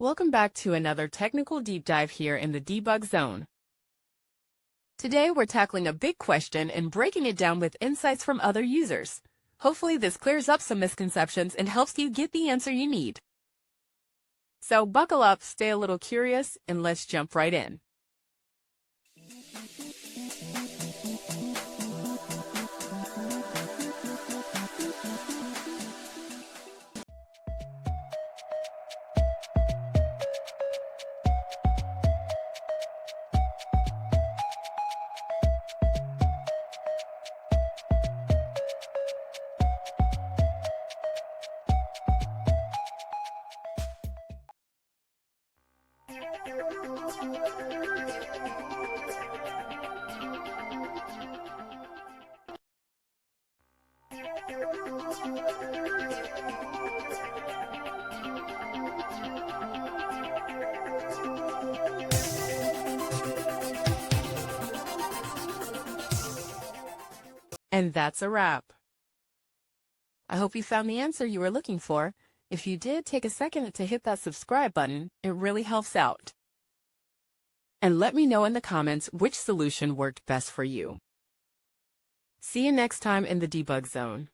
Welcome back to another technical deep dive here in the debug zone. Today we're tackling a big question and breaking it down with insights from other users. Hopefully this clears up some misconceptions and helps you get the answer you need. So buckle up, stay a little curious, and let's jump right in. And that's a wrap. I hope you found the answer you were looking for. If you did, take a second to hit that subscribe button. It really helps out. And let me know in the comments which solution worked best for you. See you next time in the debug zone.